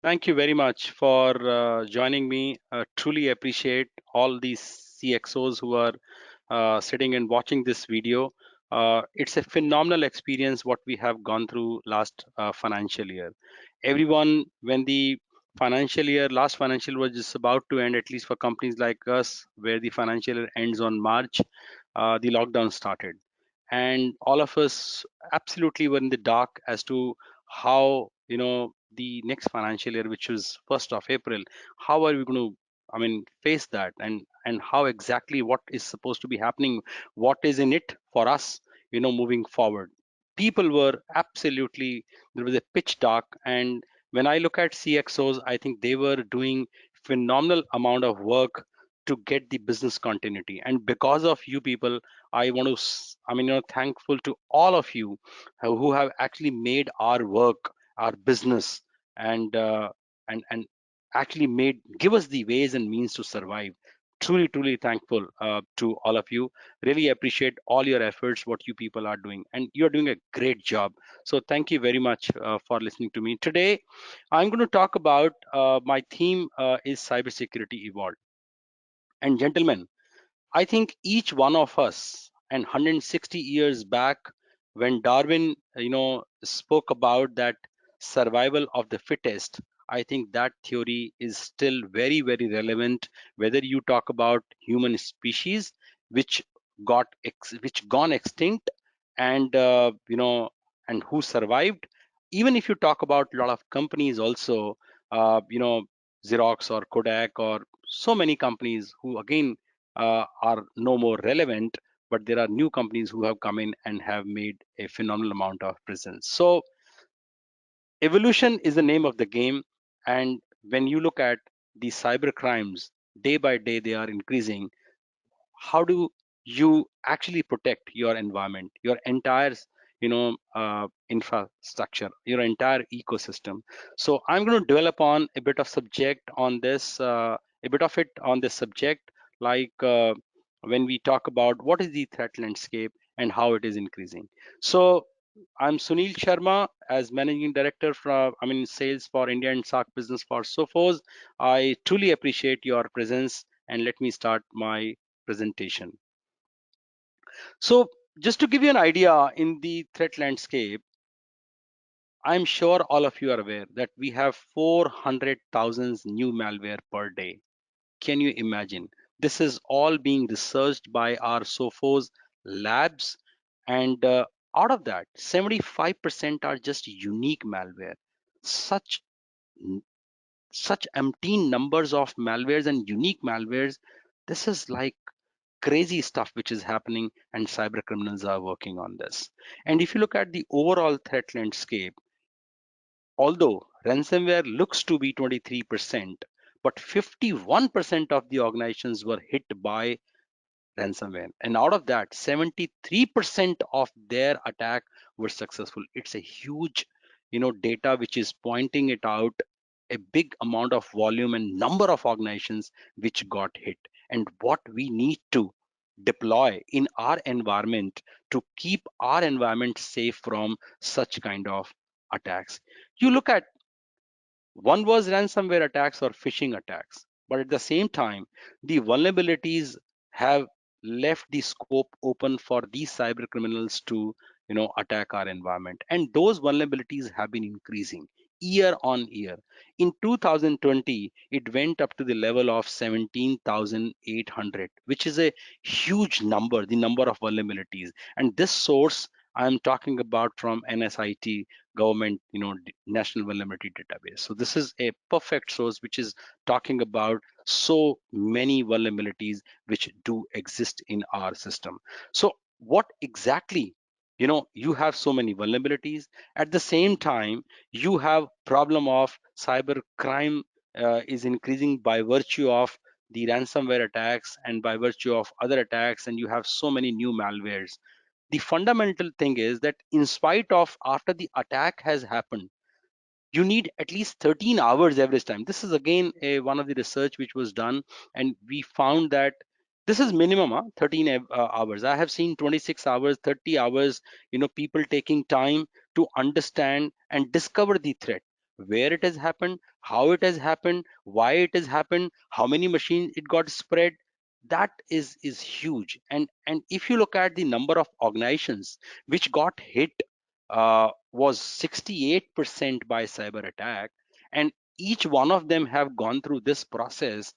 Thank you very much for joining me. Truly appreciate all these CXOs who are sitting and watching this video. It's a phenomenal experience what we have gone through last financial year. Everyone, when the last financial year was just about to end, at least for companies like us, where the financial year ends on March, the lockdown started. And all of us absolutely were in the dark as to how, the next financial year, which was 1st of April, how are we going to, face that, and how exactly what is supposed to be happening, what is in it for us, moving forward. People were absolutely, there was a pitch dark. And when I look at CXOs, I think they were doing phenomenal amount of work to get the business continuity. And because of you people, I want to, thankful to all of you who have actually made our work, our business, and and actually made give us the ways and means to survive. Truly, truly thankful to all of you. Really appreciate all your efforts, what you people are doing, and you're doing a great job. So thank you very much for listening to me today. I'm going to talk about my theme is cybersecurity evolved. And gentlemen, I think each one of us, and 160 years back, when Darwin, spoke about that survival of the fittest, I think that theory is still very, very relevant. Whether you talk about human species, which which gone extinct, and and who survived. Even if you talk about a lot of companies also, Xerox or Kodak or so many companies who again are no more relevant, but there are new companies who have come in and have made a phenomenal amount of presence. So evolution is the name of the game. And when you look at the cyber crimes, day by day they are increasing. How do you actually protect your environment, your entire infrastructure, your entire ecosystem? So I'm going to develop on a bit of subject on this, a bit of it on this subject, like when we talk about what is the threat landscape and how it is increasing. So I'm Sunil Sharma as Managing Director from, Sales for India and SAC Business for Sophos. I truly appreciate your presence, and let me start my presentation. So just to give you an idea in the threat landscape, I'm sure all of you are aware that we have 400,000 new malware per day. Can you imagine? This is all being researched by our Sophos labs, and out of that, 75% are just unique malware. Such such empty numbers of malwares and unique malwares. This is like crazy stuff which is happening, and cyber criminals are working on this. And if you look at the overall threat landscape, although ransomware looks to be 23%, but 51% of the organizations were hit by ransomware, and out of that 73% of their attack were successful. It's a huge data which is pointing it out, a big amount of volume and number of organizations which got hit, and what we need to deploy in our environment to keep our environment safe from such kind of attacks. You look at, one was ransomware attacks or phishing attacks, but at the same time, the vulnerabilities have left the scope open for these cyber criminals to, attack our environment. And those vulnerabilities have been increasing year on year. In 2020, it went up to the level of 17,800, which is a huge number, the number of vulnerabilities. And this source I'm talking about from NSIT, government, national vulnerability database. So this is a perfect source which is talking about so many vulnerabilities which do exist in our system. So what exactly, you have so many vulnerabilities. At the same time, you have problem of cyber crime is increasing by virtue of the ransomware attacks and by virtue of other attacks, and you have so many new malwares. The fundamental thing is that in spite of, after the attack has happened, you need at least 13 hours average time. This is again one of the research which was done, and we found that this is minimum 13 hours. I have seen 26 hours, 30 hours, people taking time to understand and discover the threat. where it has happened, how it has happened, why it has happened, how many machines it got spread. That is huge. And if you look at the number of organizations which got hit, was 68% by cyber attack, and each one of them have gone through this process.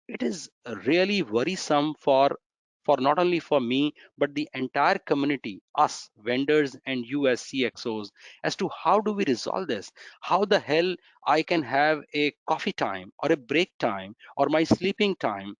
It is really worrisome for not only for me but the entire community, us vendors and you as CXOs, as to how do we resolve this. How the hell I can have a coffee time or a break time or my sleeping time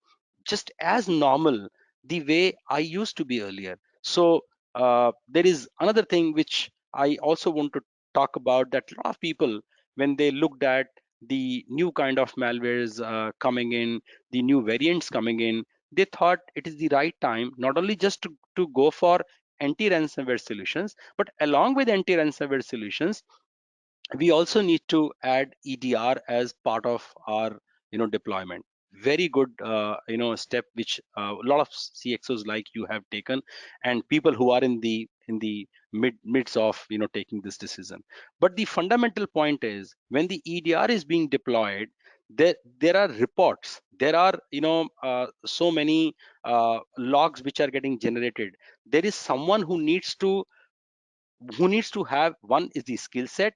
just as normal the way I used to be earlier. So there is another thing which I also want to talk about, that a lot of people, when they looked at the new kind of malwares coming in, the new variants coming in, they thought it is the right time not only just to go for anti-ransomware solutions, but along with anti-ransomware solutions, we also need to add EDR as part of our deployment. Very good step which a lot of CXOs like you have taken, and people who are in the midst of taking this decision. But the fundamental point is, when the EDR is being deployed, there are reports, there are so many logs which are getting generated. There is someone who needs to have, one is the skill set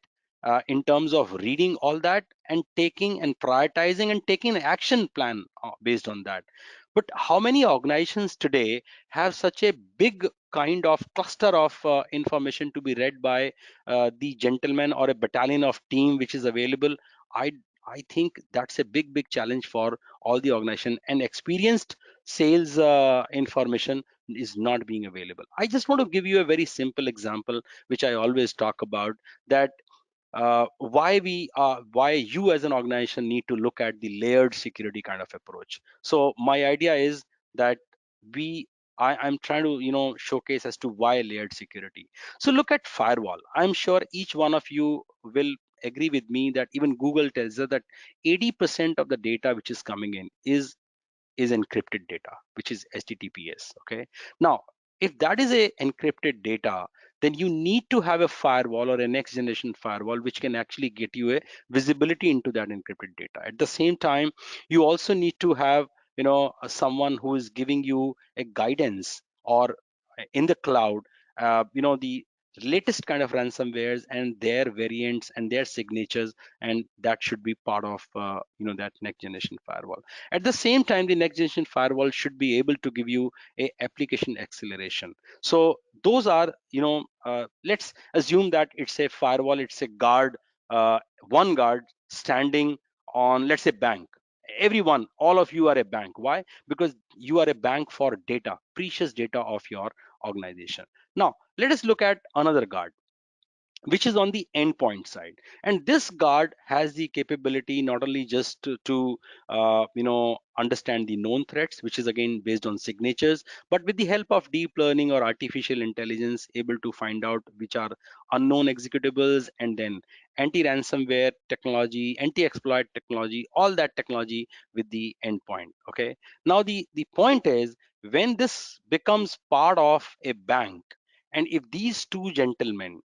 in terms of reading all that and taking and prioritizing and taking an action plan based on that. But how many organizations today have such a big kind of cluster of information to be read by the gentleman or a battalion of team which is available? I i think that's a big challenge for all the organization, and experienced sales information is not being available. I just want to give you a very simple example which I always talk about, that why you as an organization need to look at the layered security kind of approach. So my idea is that I'm trying to showcase as to why layered security. So look at firewall. I'm sure each one of you will agree with me that even Google tells us that 80% of the data which is coming in is encrypted data, which is HTTPS. Okay. Now, if that is a encrypted data, then you need to have a firewall or a next generation firewall which can actually get you a visibility into that encrypted data. At the same time, you also need to have someone who is giving you a guidance, or in the cloud, the latest kind of ransomwares and their variants and their signatures, and that should be part of that next generation firewall. At the same time, the next generation firewall should be able to give you a application acceleration. So those are, let's assume that it's a firewall, it's a guard, one guard standing on, let's say, bank. Everyone, all of you are a bank. Why? Because you are a bank for data, precious data of your organization. Now, let us look at another guard which is on the endpoint side, and this guard has the capability not only just to understand the known threats, which is again based on signatures, but with the help of deep learning or artificial intelligence, able to find out which are unknown executables, and then anti-ransomware technology, anti-exploit technology, all that technology with the endpoint. Okay, now the point is, when this becomes part of a bank, and if these two gentlemen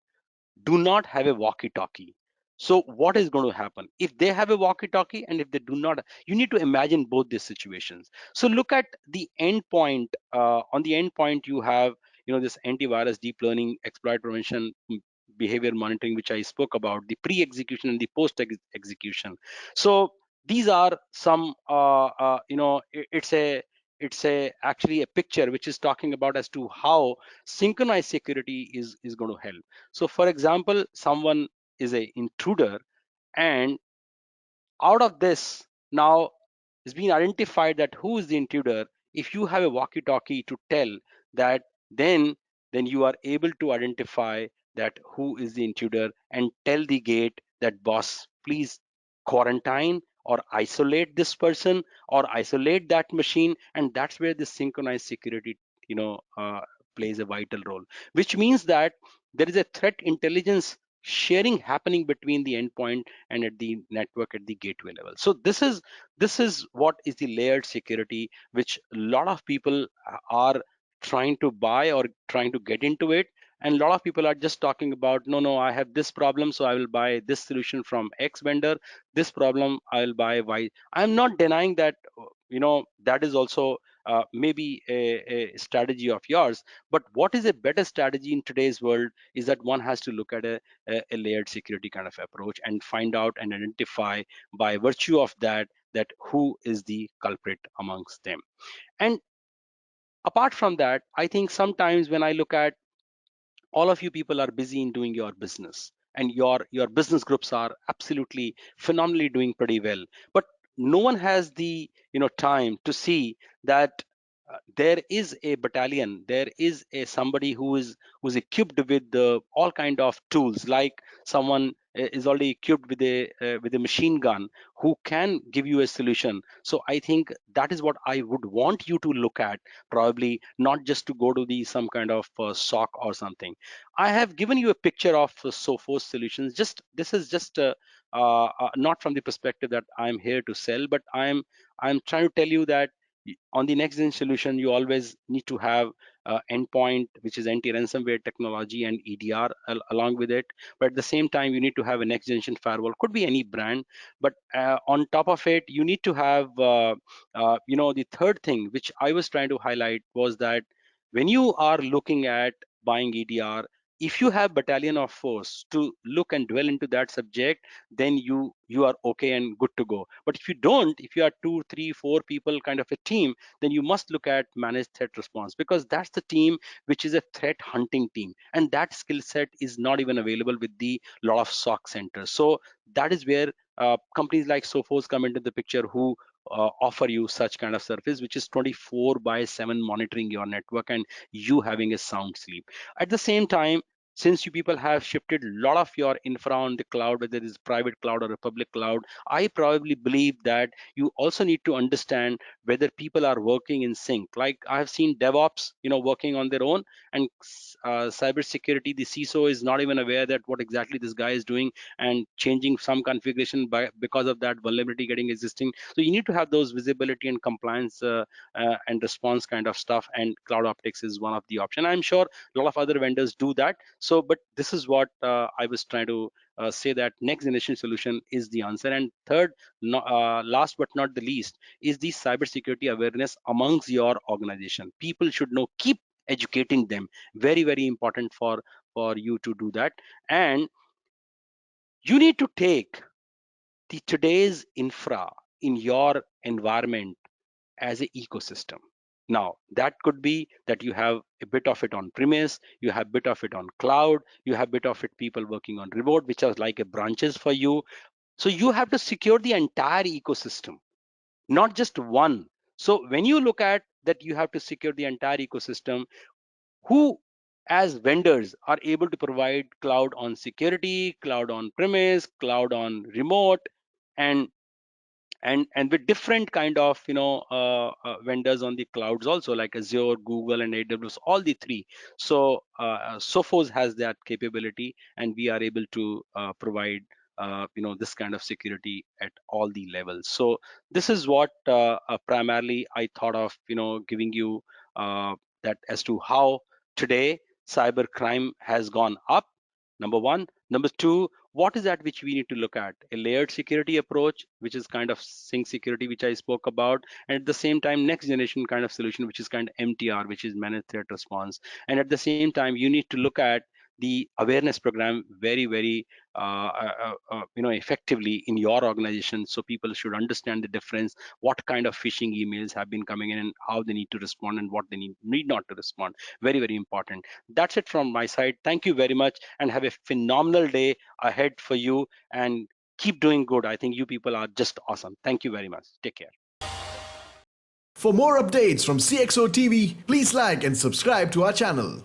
do not have a walkie-talkie, so what is going to happen if they have a walkie-talkie and if they do not? You need to imagine both these situations. So look at the endpoint. On the endpoint, you have this antivirus, deep learning, exploit prevention, behavior monitoring, which I spoke about, the pre-execution and the post-execution. So these are some it's a actually a picture which is talking about as to how synchronized security is going to help. So for example, someone is a intruder, and out of this, now it's been identified that who is the intruder. If you have a walkie-talkie to tell that, then you are able to identify that who is the intruder and tell the gate that, boss, please quarantine or isolate this person or isolate that machine. And that's where the synchronized security you know uh, plays a vital role, which means that there is a threat intelligence sharing happening between the endpoint and at the network at the gateway level. So this is what is the layered security, which a lot of people are trying to buy or trying to get into it. and a lot of people are just talking about, no, I have this problem, so I will buy this solution from X vendor. This problem, I will buy Y. I'm not denying that, that is also maybe a strategy of yours. But what is a better strategy in today's world is that one has to look at a layered security kind of approach and find out and identify by virtue of that who is the culprit amongst them. And apart from that, I think sometimes when I look at all of you people are busy in doing your business, and your business groups are absolutely phenomenally doing pretty well, but no one has the time to see that there is a battalion, there is a somebody who's equipped with all kind of tools, like someone is already equipped with a machine gun who can give you a solution. So I think that is what I would want you to look at, probably not just to go to the some kind of SOC or something. I have given you a picture of Sophos solutions. Just this is just not from the perspective that I'm here to sell, but I'm trying to tell you that on the next gen solution, you always need to have endpoint, which is anti-ransomware technology, and EDR along with it. But at the same time, you need to have a next generation firewall. Could be any brand, but on top of it, you need to have the third thing which I was trying to highlight was that when you are looking at buying EDR, if you have battalion of force to look and dwell into that subject, then you are okay and good to go. But if you don't, if you are 2 3 4 people kind of a team, then you must look at managed threat response, because that's the team which is a threat hunting team, and that skill set is not even available with the lot of SOC centers. So that is where companies like Sophos come into the picture, who offer you such kind of service, which is 24/7 monitoring your network and you having a sound sleep. At the same time, since you people have shifted a lot of your infra on the cloud, whether it is private cloud or a public cloud, I probably believe that you also need to understand whether people are working in sync. Like I have seen DevOps, working on their own, and cybersecurity, the CISO is not even aware that what exactly this guy is doing, and changing some configuration because of that vulnerability getting existing. So you need to have those visibility and compliance and response kind of stuff, and Cloud Optics is one of the option. I'm sure a lot of other vendors do that. So, but this is what I was trying to say, that next generation solution is the answer. And third, no, last but not the least, is the cybersecurity awareness amongst your organization. People should know, keep educating them. Very, very important for you to do that. And you need to take the today's infra in your environment as an ecosystem. Now, that could be that you have a bit of it on premise, you have bit of it on cloud, you have bit of it people working on remote, which are like a branches for you. So you have to secure the entire ecosystem, not just one. So when you look at that, you have to secure the entire ecosystem. Who as vendors are able to provide cloud on security, cloud on premise, cloud on remote, and and with different kind of vendors on the clouds also, like Azure, Google, and AWS, all the three. So Sophos has that capability, and we are able to provide this kind of security at all the levels. So this is what primarily I thought of giving you that as to how today cyber crime has gone up, number one. Number two, what is that which we need to look at? A layered security approach, which is kind of sync security, which I spoke about, and at the same time, next generation kind of solution, which is kind of MTR, which is managed threat response. And at the same time, you need to look at the awareness program very, very effectively in your organization, so people should understand the difference, what kind of phishing emails have been coming in, and how they need to respond, and what they need not to respond. Very, very important. That's it from my side. Thank you very much, and have a phenomenal day ahead for you, and keep doing good. I think you people are just awesome. Thank you very much. Take care. For more updates from CXO TV, please like and subscribe to our channel.